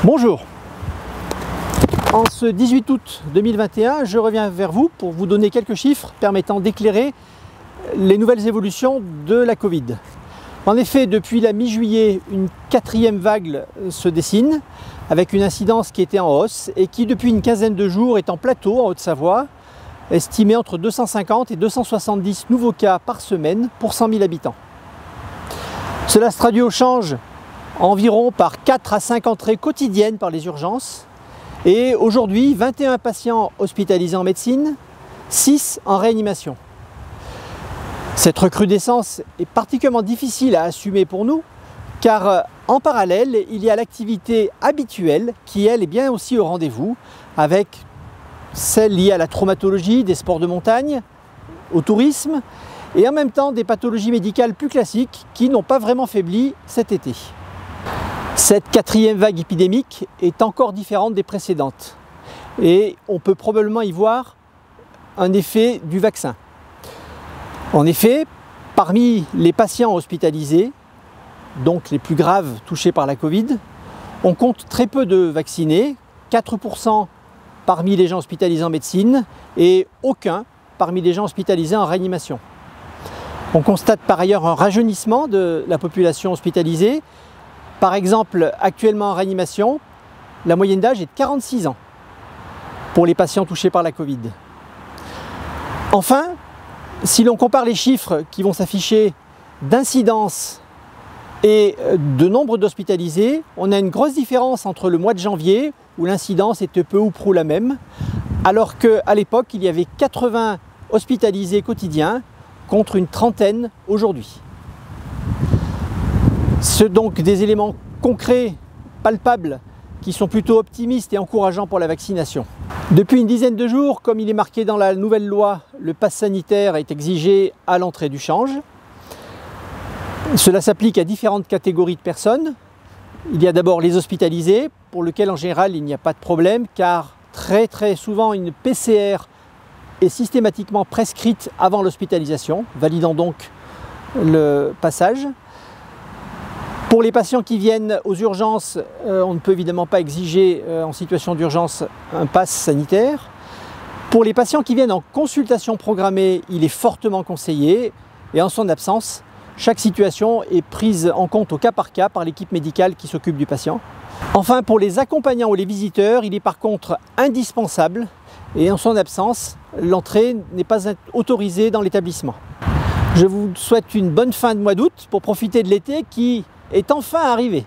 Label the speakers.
Speaker 1: Bonjour. En ce 18 août 2021, je reviens vers vous pour vous donner quelques chiffres permettant d'éclairer les nouvelles évolutions de la Covid. En effet, depuis la mi-juillet, une quatrième vague se dessine avec une incidence qui était en hausse et qui, depuis une quinzaine de jours, est en plateau en Haute-Savoie, estimé entre 250 et 270 nouveaux cas par semaine pour 100 000 habitants. Cela se traduit au change environ par 4 à 5 entrées quotidiennes par les urgences et aujourd'hui 21 patients hospitalisés en médecine, 6 en réanimation. Cette recrudescence est particulièrement difficile à assumer pour nous car en parallèle il y a l'activité habituelle qui elle est bien aussi au rendez-vous avec celle liée à la traumatologie, des sports de montagne, au tourisme et en même temps des pathologies médicales plus classiques qui n'ont pas vraiment faibli cet été. Cette quatrième vague épidémique est encore différente des précédentes et on peut probablement y voir un effet du vaccin. En effet, parmi les patients hospitalisés, donc les plus graves touchés par la Covid, on compte très peu de vaccinés, 4% parmi les gens hospitalisés en médecine et aucun parmi les gens hospitalisés en réanimation. On constate par ailleurs un rajeunissement de la population hospitalisée. Par exemple, actuellement en réanimation, la moyenne d'âge est de 46 ans pour les patients touchés par la Covid. Enfin, si l'on compare les chiffres qui vont s'afficher d'incidence et de nombre d'hospitalisés, on a une grosse différence entre le mois de janvier, où l'incidence était peu ou prou la même, alors qu'à l'époque, il y avait 80 hospitalisés quotidiens contre une trentaine aujourd'hui. Ce sont donc des éléments concrets, palpables, qui sont plutôt optimistes et encourageants pour la vaccination. Depuis une dizaine de jours, comme il est marqué dans la nouvelle loi, le pass sanitaire est exigé à l'entrée du change. Cela s'applique à différentes catégories de personnes. Il y a d'abord les hospitalisés, pour lesquels en général il n'y a pas de problème, car très souvent une PCR est systématiquement prescrite avant l'hospitalisation, validant donc le passage. Pour les patients qui viennent aux urgences, on ne peut évidemment pas exiger en situation d'urgence un pass sanitaire. Pour les patients qui viennent en consultation programmée, il est fortement conseillé et en son absence, chaque situation est prise en compte au cas par cas par l'équipe médicale qui s'occupe du patient. Enfin, pour les accompagnants ou les visiteurs, il est par contre indispensable et en son absence, l'entrée n'est pas autorisée dans l'établissement. Je vous souhaite une bonne fin de mois d'août pour profiter de l'été qui est enfin arrivé.